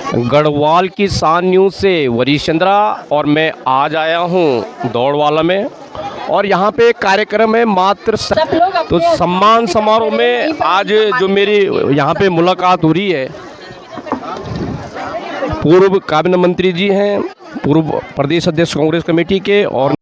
गढ़वाल की शान न्यूज़ से वरीश चंद्रा और मैं आज आया हूँ दौड़वाला में और यहाँ पे एक कार्यक्रम है तो सम्मान समारोह में आज जो मेरी यहाँ पे मुलाकात हो रही है, पूर्व कैबिनेट मंत्री जी हैं, पूर्व प्रदेश अध्यक्ष कांग्रेस कमेटी के और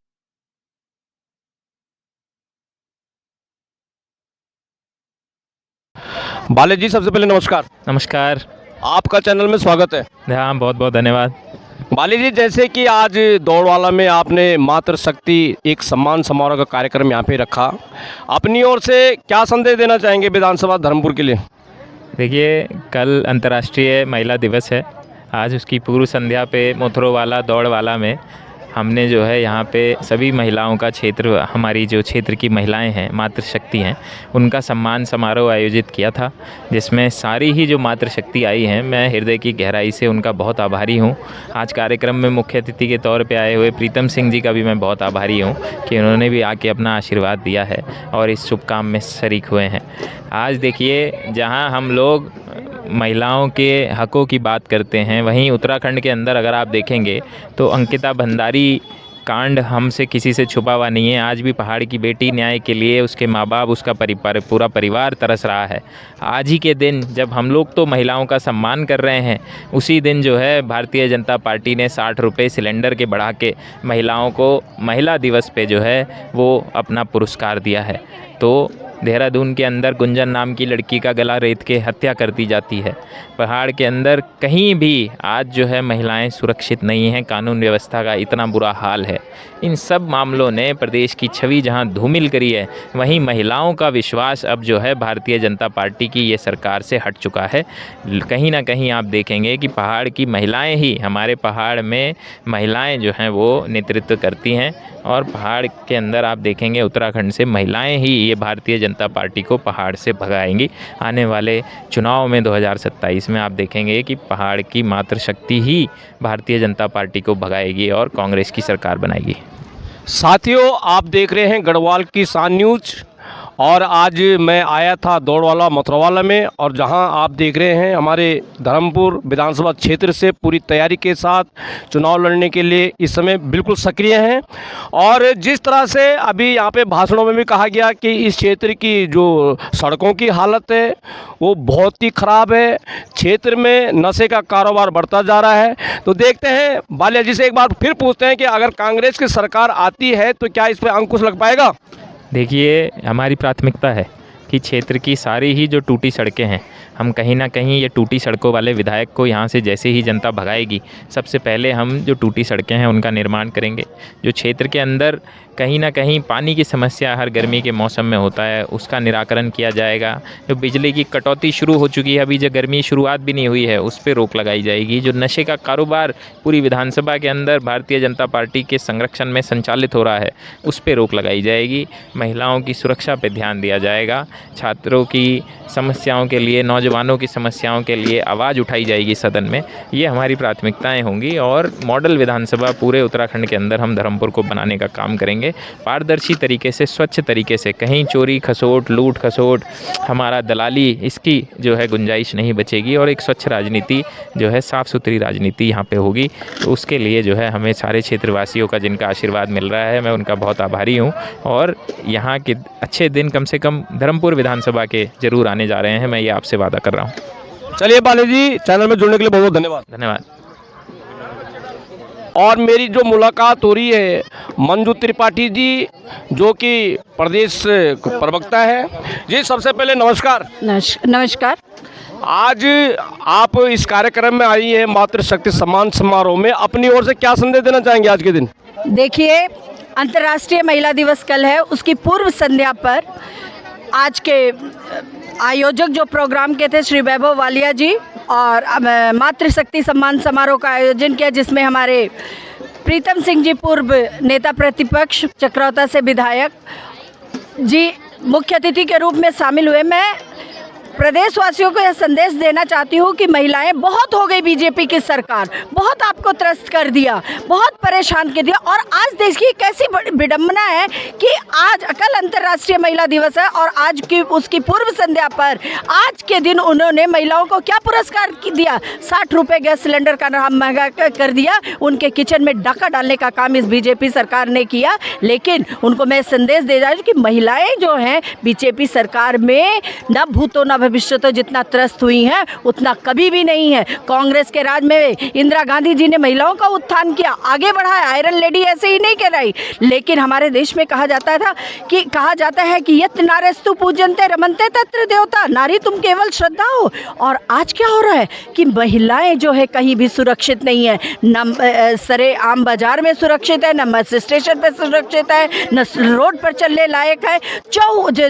बाले जी, सबसे पहले नमस्कार। नमस्कार। आपका चैनल में स्वागत है। हाँ, बहुत बहुत धन्यवाद। बाली जी, जैसे कि आज दौड़वाला में आपने मातृशक्ति एक सम्मान समारोह का कार्यक्रम यहाँ पे रखा, अपनी ओर से क्या संदेश देना चाहेंगे विधानसभा धर्मपुर के लिए? देखिए, कल अंतर्राष्ट्रीय महिला दिवस है। आज उसकी पूर्व संध्या पे मोथरोवाला दौड़वाला में हमने जो है यहाँ पे सभी महिलाओं का क्षेत्र, हमारी जो क्षेत्र की महिलाएं हैं, मातृशक्ति हैं, उनका सम्मान समारोह आयोजित किया था, जिसमें सारी ही जो मातृशक्ति आई हैं, मैं हृदय की गहराई से उनका बहुत आभारी हूँ। आज कार्यक्रम में मुख्य अतिथि के तौर पे आए हुए प्रीतम सिंह जी का भी मैं बहुत आभारी हूँ कि उन्होंने भी आके अपना आशीर्वाद दिया है और इस शुभ काम में शरीक हुए हैं। आज देखिए, जहाँ हम लोग महिलाओं के हकों की बात करते हैं, वहीं उत्तराखंड के अंदर अगर आप देखेंगे तो अंकिता भंडारी कांड हमसे किसी से छुपा हुआ नहीं है। आज भी पहाड़ की बेटी न्याय के लिए उसके माँ बाप, उसका पूरा परिवार तरस रहा है। आज ही के दिन जब हम लोग तो महिलाओं का सम्मान कर रहे हैं, उसी दिन जो है भारतीय जनता पार्टी ने 60 रुपये सिलेंडर के बढ़ा के महिलाओं को महिला दिवस पे जो है वो अपना पुरस्कार दिया है। तो देहरादून के अंदर गुंजन नाम की लड़की का गला रेत के हत्या कर दी जाती है। पहाड़ के अंदर कहीं भी आज जो है महिलाएं सुरक्षित नहीं हैं, कानून व्यवस्था का इतना बुरा हाल है। इन सब मामलों ने प्रदेश की छवि जहां धूमिल करी है, वहीं महिलाओं का विश्वास अब जो है भारतीय जनता पार्टी की ये सरकार से हट चुका है। कहीं ना कहीं आप देखेंगे कि पहाड़ की महिलाएं ही, हमारे पहाड़ में महिलाएं जो हैं वो नेतृत्व करती हैं और पहाड़ के अंदर आप देखेंगे उत्तराखंड से महिलाएं ही ये भारतीय जनता पार्टी को पहाड़ से भगाएंगी। आने वाले चुनाव में 2027 में आप देखेंगे कि पहाड़ की मातृशक्ति ही भारतीय जनता पार्टी को भगाएगी और कांग्रेस की सरकार बनाएगी। साथियों, आप देख रहे हैं गढ़वाल की शान न्यूज़ और आज मैं आया था दौड़वाला मोथरोवाला में और जहां आप देख रहे हैं हमारे धर्मपुर विधानसभा क्षेत्र से पूरी तैयारी के साथ चुनाव लड़ने के लिए इस समय बिल्कुल सक्रिय हैं। और जिस तरह से अभी यहां पे भाषणों में भी कहा गया कि इस क्षेत्र की जो सड़कों की हालत है वो बहुत ही ख़राब है, क्षेत्र में नशे का कारोबार बढ़ता जा रहा है। तो देखते हैं, बालिया जी से एक बार फिर पूछते हैं कि अगर कांग्रेस की सरकार आती है तो क्या इस पर अंकुश लग पाएगा? देखिए, हमारी प्राथमिकता है कि क्षेत्र की सारी ही जो टूटी सड़कें हैं, हम कहीं ना कहीं ये टूटी सड़कों वाले विधायक को यहाँ से जैसे ही जनता भगाएगी, सबसे पहले हम जो टूटी सड़कें हैं उनका निर्माण करेंगे। जो क्षेत्र के अंदर कहीं ना कहीं पानी की समस्या हर गर्मी के मौसम में होता है, उसका निराकरण किया जाएगा। जो बिजली की कटौती शुरू हो चुकी है, अभी जो गर्मी शुरुआत भी नहीं हुई है, उस पर रोक लगाई जाएगी। जो नशे का कारोबार पूरी विधानसभा के अंदर भारतीय जनता पार्टी के संरक्षण में संचालित हो रहा है, उस पर रोक लगाई जाएगी। महिलाओं की सुरक्षा पर ध्यान दिया जाएगा। छात्रों की समस्याओं के लिए, नौजवानों की समस्याओं के लिए आवाज़ उठाई जाएगी सदन में। ये हमारी प्राथमिकताएं होंगी और मॉडल विधानसभा पूरे उत्तराखंड के अंदर हम धर्मपुर को बनाने का काम करेंगे, पारदर्शी तरीके से, स्वच्छ तरीके से। कहीं चोरी खसोट, लूट खसोट, हमारा दलाली, इसकी जो है गुंजाइश नहीं बचेगी और एक स्वच्छ राजनीति जो है, साफ़ सुथरी राजनीति यहाँ पे होगी। तो उसके लिए जो है हमें सारे क्षेत्रवासियों का, जिनका आशीर्वाद मिल रहा है, मैं उनका बहुत आभारी हूँ। और यहाँ के अच्छे दिन कम से कम धर्मपुर विधानसभा के जरूर आने जा रहे हैं, मैं ये आपसे वादा कर रहा हूँ। चलिए बाली जी, चैनल में जुड़ने के लिए बहुत बहुत धन्यवाद। धन्यवाद। और मेरी जो मुलाकात हो रही है मंजू त्रिपाठी जी, जो कि प्रदेश प्रवक्ता है जी, सबसे पहले नमस्कार। नमस्कार। आज आप इस कार्यक्रम में आई है मातृशक्ति सम्मान समारोह में, अपनी ओर से क्या संदेश देना चाहेंगे आज के दिन? देखिए, अंतर्राष्ट्रीय महिला दिवस कल है, उसकी पूर्व संध्या पर आज के आयोजक जो प्रोग्राम के थे श्री वैभव वालिया जी, और मातृशक्ति सम्मान समारोह का आयोजन किया, जिसमें हमारे प्रीतम सिंह जी, पूर्व नेता प्रतिपक्ष चक्रौता से विधायक जी, मुख्य अतिथि के रूप में शामिल हुए। मैं प्रदेशवासियों को यह संदेश देना चाहती हूँ कि महिलाएं, बहुत हो गई बीजेपी की सरकार, बहुत आपको त्रस्त कर दिया, बहुत परेशान कर दिया। और आज देखिए कैसी बड़ी विडंबना है कि आज कल अंतर्राष्ट्रीय महिला दिवस है और आज की उसकी पूर्व संध्या पर आज के दिन उन्होंने महिलाओं को क्या पुरस्कार दिया? 60 रुपये गैस सिलेंडर का नाम महंगा कर दिया। उनके किचन में डाका डालने का काम इस बीजेपी सरकार ने किया। लेकिन उनको मैं संदेश दे रहा हूँ कि महिलाएं जो हैं बीजेपी सरकार में न भूतो न भविष्य तो जितना त्रस्त हुई हैं उतना कभी भी नहीं है। कांग्रेस के राज में इंदिरा गांधी जी ने महिलाओं का उत्थान किया, आगे बढ़ाया, आयरन लेडी ऐसे ही नहीं कह रही। लेकिन हमारे देश में कहा जाता है कि यत् नारेस्तु पूजन्ते रमन्ते तत्र देवता, नारी तुम केवल श्रद्धा हो। और आज क्या हो रहा है कि महिलाएं जो है कहीं भी सुरक्षित नहीं है, न सरे आम बाजार में सुरक्षित है, न बस स्टेशन पर सुरक्षित है, न रोड पर चलने लायक है।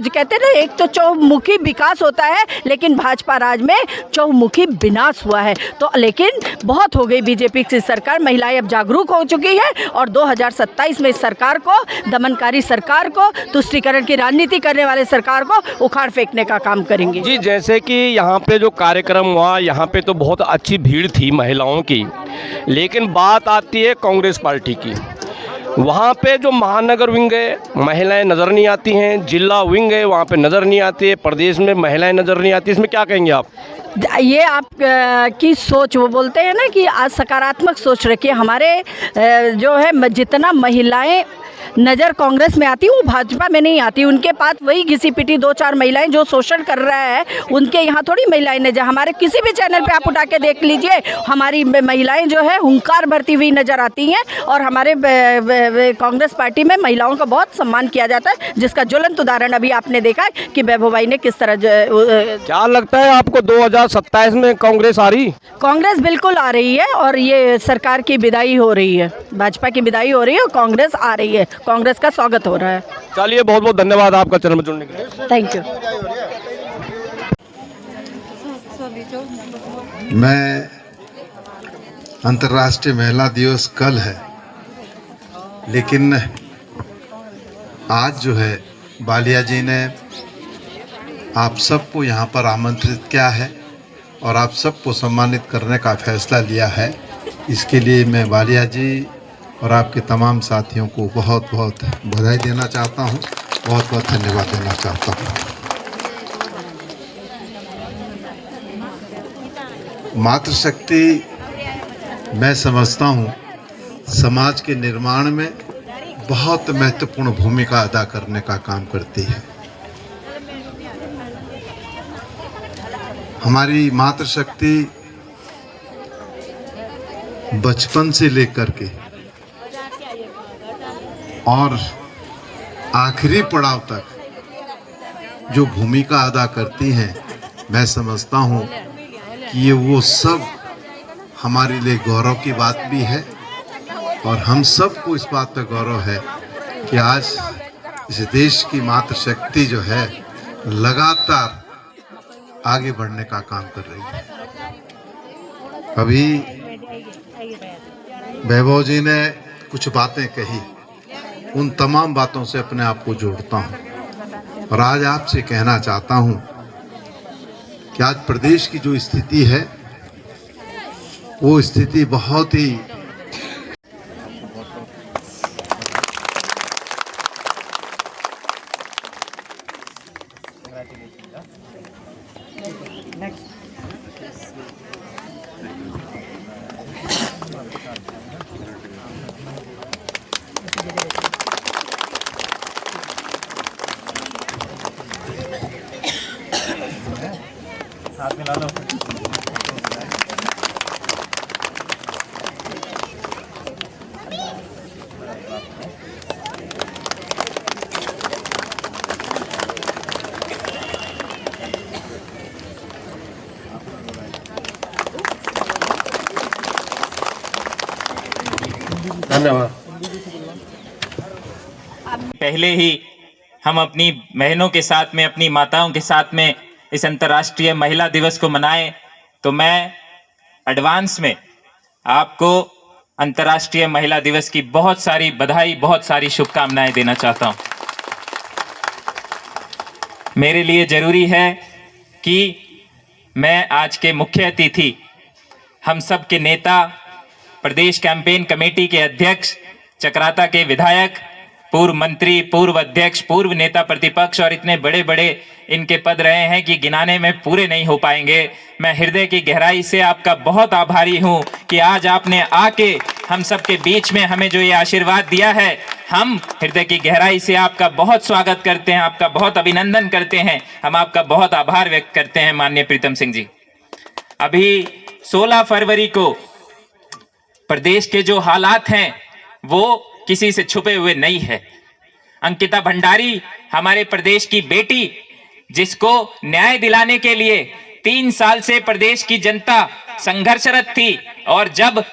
कहते हैं ना, एक तो चौमुखी विकास होता है लेकिन भाजपा राज में चौमुखी विनाश हुआ है। तो लेकिन बहुत हो गई बीजेपी की सरकार, महिलाएं अब जागरूक हो चुकी है और 2027 में इस सरकार को, दमनकारी सरकार को, तुष्टीकरण की राजनीति करने वाले सरकार को उखाड़ फेंकने का काम करेंगे। जी, जैसे कि यहाँ पे जो कार्यक्रम हुआ, यहाँ पे तो बहुत अच्छी भीड़ थी महिलाओं की, लेकिन बात आती है कांग्रेस पार्टी की। वहाँ पे जो महानगर विंग है महिलाएं नज़र नहीं आती हैं, जिला विंग है वहाँ पे नज़र नहीं आती है, प्रदेश में महिलाएं नज़र नहीं आती। इसमें क्या कहेंगे आप? ये आप की सोच, वो बोलते हैं ना कि आज सकारात्मक सोच रखिए। हमारे जो है जितना महिलाएं नज़र कांग्रेस में आती वो भाजपा में नहीं आती। उनके पास वही घिसी पिटी 2-4 महिलाएं जो शोषण कर रहा है, उनके यहाँ थोड़ी महिलाएं नजर। हमारे किसी भी चैनल पे आप उठा के देख लीजिए, हमारी महिलाएं जो है हुंकार भरती हुई नज़र आती हैं। और हमारे कांग्रेस पार्टी में महिलाओं का बहुत सम्मान किया जाता है, जिसका ज्वलंत उदाहरण अभी आपने देखा है कि वैभव भाई ने किस तरह क्या लगता है आपको 2027 में कांग्रेस आ रही? कांग्रेस बिल्कुल आ रही है और ये सरकार की विदाई हो रही है, भाजपा की विदाई हो रही है और कांग्रेस आ रही है, कांग्रेस का स्वागत हो रहा है। चलिए, बहुत बहुत धन्यवाद आपका चैनल में जुड़ने के लिए। Thank you. मैं अंतर्राष्ट्रीय महिला दिवस कल है, लेकिन आज जो है वालिया जी ने आप सबको यहाँ पर आमंत्रित किया है और आप सबको सम्मानित करने का फैसला लिया है। इसके लिए मैं वालिया जी और आपके तमाम साथियों को बहुत बहुत बधाई देना चाहता हूँ, बहुत बहुत धन्यवाद देना चाहता हूँ। मातृशक्ति मैं समझता हूँ समाज के निर्माण में बहुत महत्वपूर्ण भूमिका अदा करने का काम करती है। हमारी मातृशक्ति बचपन से लेकर के और आखिरी पड़ाव तक जो भूमिका अदा करती हैं, मैं समझता हूँ कि ये वो सब हमारे लिए गौरव की बात भी है। और हम सबको इस बात पर गौरव है कि आज इस देश की मातृशक्ति जो है लगातार आगे बढ़ने का काम कर रही है। अभी वैभव जी ने कुछ बातें कही, उन तमाम बातों से अपने आप को जोड़ता हूँ और आज आपसे कहना चाहता हूँ कि आज प्रदेश की जो स्थिति है वो स्थिति बहुत ही धन्यवाद। पहले ही हम अपनी बहनों के साथ में, अपनी माताओं के साथ में इस अंतर्राष्ट्रीय महिला दिवस को मनाएं, तो मैं एडवांस में आपको अंतर्राष्ट्रीय महिला दिवस की बहुत सारी बधाई, बहुत सारी शुभकामनाएं देना चाहता हूं। मेरे लिए जरूरी है कि मैं आज के मुख्य अतिथि, हम सब के नेता, प्रदेश कैंपेन कमेटी के अध्यक्ष, चक्राता के विधायक, पूर्व मंत्री, पूर्व अध्यक्ष, पूर्व नेता प्रतिपक्ष और इतने बड़े बड़े इनके पद रहे हैं कि गिनाने में पूरे नहीं हो पाएंगे। मैं हृदय की गहराई से आपका बहुत आभारी हूं कि आज आपने आके हम सबके बीच में हमें जो ये आशीर्वाद दिया है, हम हृदय की गहराई से आपका बहुत स्वागत करते हैं, आपका बहुत अभिनंदन करते हैं, हम आपका बहुत आभार व्यक्त करते हैं माननीय प्रीतम सिंह जी। अभी 16 फरवरी को प्रदेश के जो हालात हैं वो किसी से छुपे हुए नहीं है। अंकिता भंडारी हमारे प्रदेश की बेटी, जिसको न्याय दिलाने के लिए 3 साल से प्रदेश की जनता संघर्षरत थी, और जब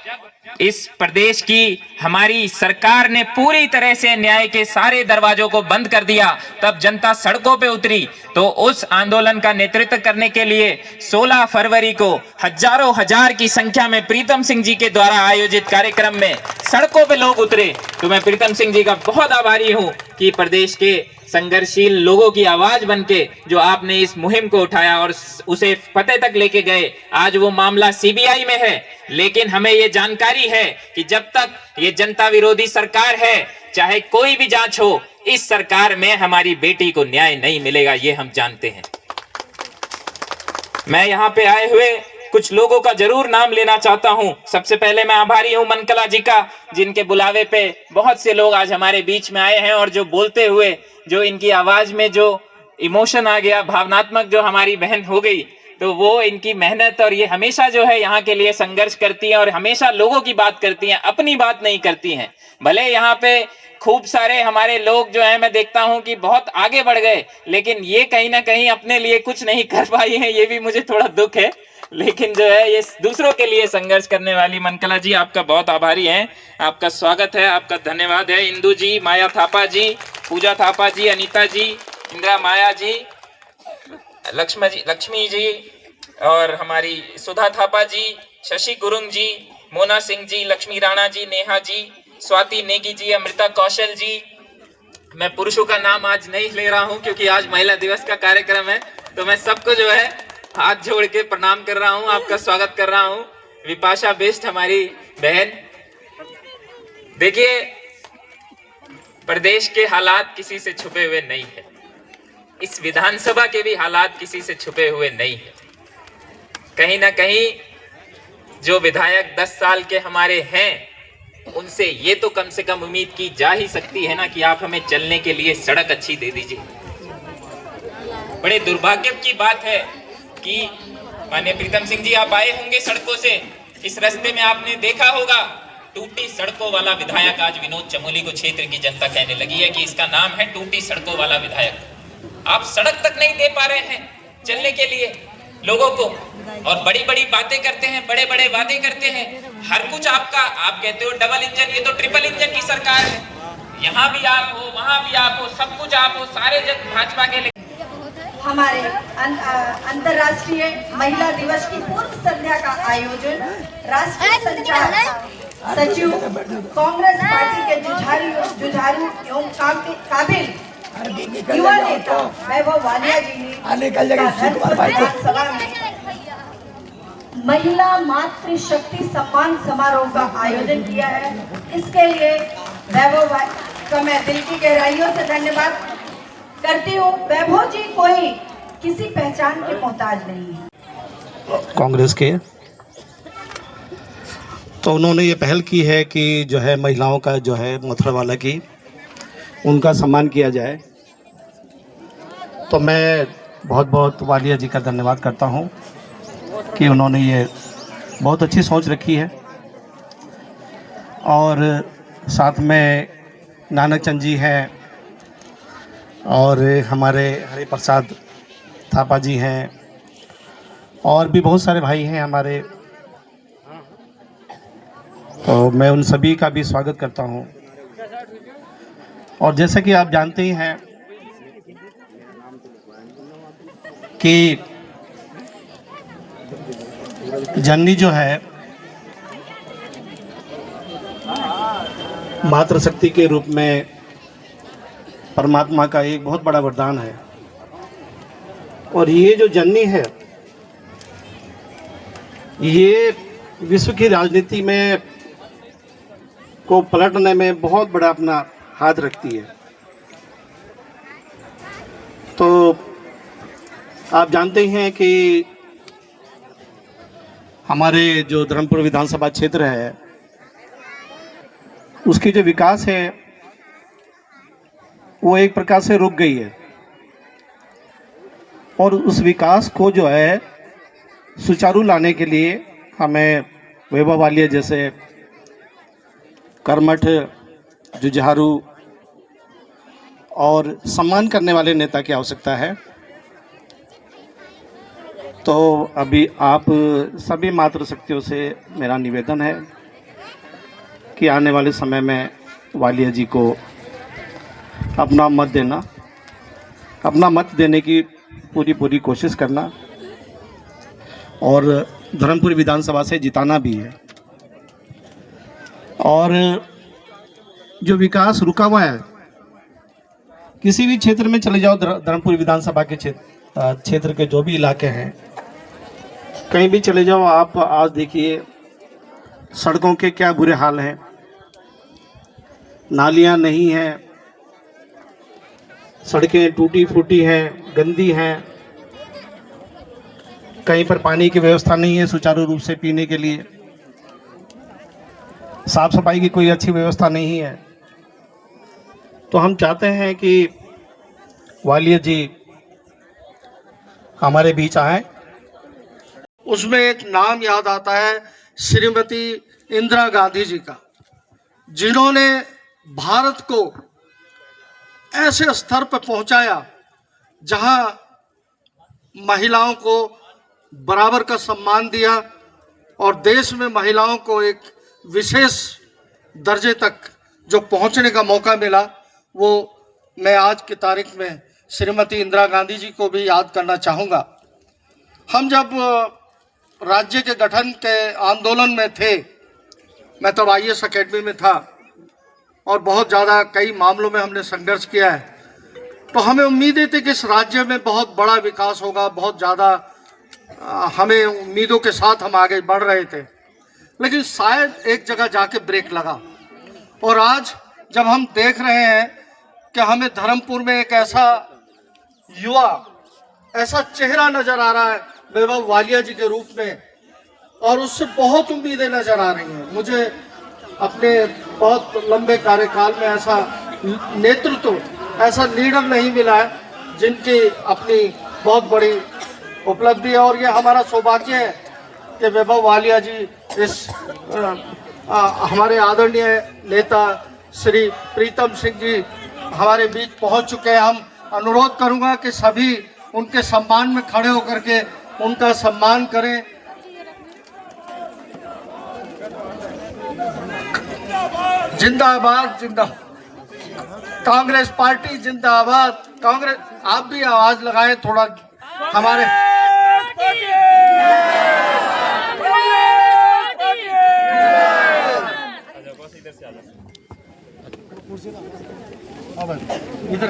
इस प्रदेश की हमारी सरकार ने पूरी तरह से न्याय के सारे दरवाजों को बंद कर दिया, तब जनता सड़कों पे उतरी। तो उस आंदोलन का नेतृत्व करने के लिए 16 फरवरी को हजारों हजार की संख्या में प्रीतम सिंह जी के द्वारा आयोजित कार्यक्रम में सड़कों पे लोग उतरे। तो मैं प्रीतम सिंह जी का बहुत आभारी हूं कि प्रदेश के संघर्षशील लोगों की आवाज बनके जो आपने इस मुहिम को उठाया और उसे फतेह तक लेके गए। आज वो मामला सीबीआई में है, लेकिन हमें ये जानकारी है कि जब तक ये जनता विरोधी सरकार है, चाहे कोई भी जांच हो, इस सरकार में हमारी बेटी को न्याय नहीं मिलेगा, ये हम जानते हैं। मैं यहाँ पे आए हुए कुछ लोगों का जरूर नाम लेना चाहता हूं। सबसे पहले मैं आभारी हूं मनकला जी का, जिनके बुलावे पे बहुत से लोग आज हमारे बीच में आए हैं और जो बोलते हुए जो इनकी आवाज में जो इमोशन आ गया, भावनात्मक जो हमारी बहन हो गई, तो वो इनकी मेहनत, और ये हमेशा जो है यहाँ के लिए संघर्ष करती हैं और हमेशा लोगों की बात करती हैं, अपनी बात नहीं करती हैं। भले यहाँ पे खूब सारे हमारे लोग जो हैं, मैं देखता हूँ कि बहुत आगे बढ़ गए, लेकिन ये कहीं ना कहीं अपने लिए कुछ नहीं कर पाई हैं, ये भी मुझे थोड़ा दुख है। लेकिन जो है ये दूसरों के लिए संघर्ष करने वाली मनकला जी, आपका बहुत आभारी हैं, आपका स्वागत है, आपका धन्यवाद है। इंदू जी, माया थापा जी, पूजा थापा जी, अनीता जी, इंदिरा माया जी, लक्ष्मी जी और हमारी सुधा थापा जी, शशि गुरुंग जी, मोना सिंह जी, लक्ष्मी राणा जी, नेहा जी, स्वाति नेगी जी, अमृता कौशल जी। मैं पुरुषों का नाम आज नहीं ले रहा हूं क्योंकि आज महिला दिवस का कार्यक्रम है, तो मैं सबको जो है हाथ जोड़ के प्रणाम कर रहा हूं, आपका स्वागत कर रहा हूं। विपाशा बेस्ट हमारी बहन। देखिए, प्रदेश के हालात किसी से छुपे हुए नहीं है, इस विधानसभा के भी हालात किसी से छुपे हुए नहीं है। कहीं ना कहीं जो विधायक 10 साल के हमारे हैं, उनसे ये तो कम से कम उम्मीद की जा ही सकती है ना कि आप हमें चलने के लिए सड़क अच्छी दे दीजिए। बड़े दुर्भाग्य की बात है कि माननीय प्रीतम सिंह जी, आप आए होंगे सड़कों से, इस रास्ते में आपने देखा होगा टूटी सड़कों वाला विधायक आज विनोद चमोली को क्षेत्र की जनता कहने लगी है कि इसका नाम है टूटी सड़कों वाला विधायक। आप सड़क तक नहीं दे पा रहे हैं चलने के लिए लोगों को, और बड़ी बड़ी बातें करते हैं, बड़े बड़े वादे करते हैं, हर कुछ आपका, आप कहते हो डबल इंजन, ये तो ट्रिपल इंजन की सरकार है, यहाँ भी आप हो, वहाँ भी आप हो, सब कुछ आप हो, सारे जन भाजपा के। हमारे अंतर्राष्ट्रीय महिला दिवस की पूर्व संध्या का आयोजन राष्ट्रीय संचार सचिव कांग्रेस पार्टी के जुझारू एवं काबिल युवा नेता वैभव वालिया जी ने विधानसभा में महिला मातृशक्ति सम्मान समारोह का आयोजन किया है। इसके लिए वैभव का मैं दिल की गहराइयों से धन्यवाद करती हूँ। वैभव जी कोई किसी पहचान के मोहताज नहीं है कांग्रेस के, तो उन्होंने ये पहल की है कि जो है महिलाओं का जो है मथुरावाला की उनका सम्मान किया जाए। तो मैं बहुत बहुत वालिया जी का धन्यवाद करता हूँ कि उन्होंने ये बहुत अच्छी सोच रखी है। और साथ में नानक चंद जी हैं और हमारे हरि प्रसाद थापा जी हैं और भी बहुत सारे भाई हैं हमारे, तो मैं उन सभी का भी स्वागत करता हूं। और जैसा कि आप जानते ही हैं कि जननी जो है मातृशक्ति के रूप में परमात्मा का एक बहुत बड़ा वरदान है। और ये जो जर्नी है ये विश्व की राजनीति में को पलटने में बहुत बड़ा अपना हाथ रखती है। तो आप जानते हैं कि हमारे जो धर्मपुर विधानसभा क्षेत्र है उसकी जो विकास है वो एक प्रकार से रुक गई है और उस विकास को जो है सुचारू लाने के लिए हमें वैभव वालिया जैसे कर्मठ, जुझारू और सम्मान करने वाले नेता की आवश्यकता है। तो अभी आप सभी मातृशक्तियों से मेरा निवेदन है कि आने वाले समय में वालिया जी को अपना मत देना, अपना मत देने की पूरी कोशिश करना और धर्मपुर विधानसभा से जिताना भी है। और जो विकास रुका हुआ है, किसी भी क्षेत्र में चले जाओ, धर्मपुर विधानसभा के क्षेत्र के जो भी इलाके हैं, कहीं भी चले जाओ आप, आज देखिए सड़कों के क्या बुरे हाल हैं, नालियां नहीं हैं, सड़कें टूटी फूटी हैं, गंदी हैं, कहीं पर पानी की व्यवस्था नहीं है सुचारू रूप से पीने के लिए, साफ सफाई की कोई अच्छी व्यवस्था नहीं है। तो हम चाहते हैं कि वालिया जी हमारे बीच आए। उसमें एक नाम याद आता है श्रीमती इंदिरा गांधी जी का, जिन्होंने भारत को ऐसे स्तर पर पहुंचाया जहां महिलाओं को बराबर का सम्मान दिया और देश में महिलाओं को एक विशेष दर्जे तक जो पहुंचने का मौका मिला, वो मैं आज की तारीख में श्रीमती इंदिरा गांधी जी को भी याद करना चाहूँगा। हम जब राज्य के गठन के आंदोलन में थे, मैं तब IAS अकेडमी में था और बहुत ज़्यादा कई मामलों में हमने संघर्ष किया है, तो हमें उम्मीदें थी कि इस राज्य में बहुत बड़ा विकास होगा, बहुत ज़्यादा हमें उम्मीदों के साथ हम आगे बढ़ रहे थे। लेकिन शायद एक जगह जाके ब्रेक लगा और आज जब हम देख रहे हैं कि हमें धर्मपुर में एक ऐसा युवा, ऐसा चेहरा नजर आ रहा है वैभव वालिया जी के रूप में, और उससे बहुत उम्मीदें नजर आ रही हैं। मुझे अपने बहुत लंबे कार्यकाल में ऐसा नेतृत्व, ऐसा लीडर नहीं मिला है जिनकी अपनी बहुत बड़ी उपलब्धि है। और ये हमारा सौभाग्य है कि वैभव वालिया जी इस हमारे आदरणीय नेता श्री प्रीतम सिंह जी हमारे बीच पहुंच चुके हैं। हम अनुरोध करूंगा कि सभी उनके सम्मान में खड़े होकर के उनका सम्मान करें। जिंदाबाद, जिंदाबाद कांग्रेस पार्टी, जिंदाबाद कांग्रेस। आप भी आवाज लगाएं थोड़ा हमारे। इधर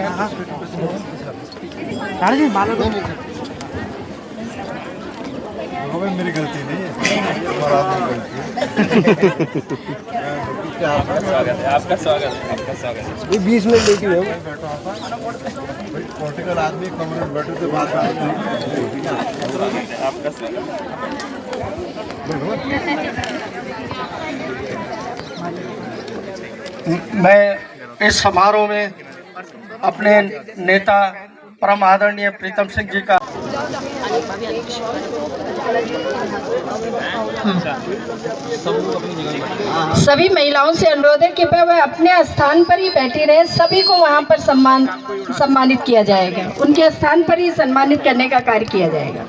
मेरी गलती नहीं है, हमारा गलती है। आपका स्वागत है। 20 मिनट लेटी है पॉलिटिकल आदमी, कम्युनिस्ट बैठे से बात आपका स्वागत। मैं इस समारोह में अपने नेता परम आदरणीय प्रीतम सिंह जी का सभी महिलाओं से अनुरोध है कि वह अपने स्थान पर ही बैठी रहे। सभी को वहां पर सम्मानित किया जाएगा, उनके स्थान पर ही सम्मानित करने का कार्य किया जाएगा।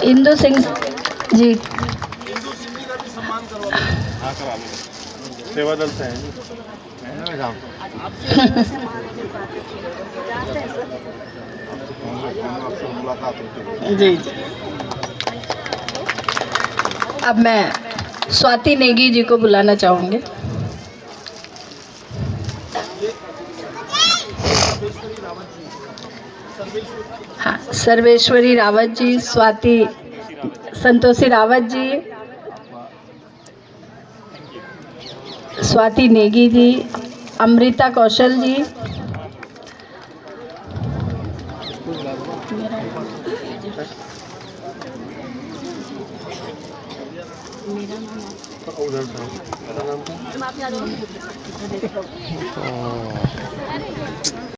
इंदु सिंह जी सेवा दल से हैं जी। अब मैं स्वाति नेगी जी को बुलाना चाहूँगी। हाँ, सर्वेश्वरी रावत जी, स्वाति संतोषी रावत जी, स्वाति नेगी जी, अमृता कौशल जी,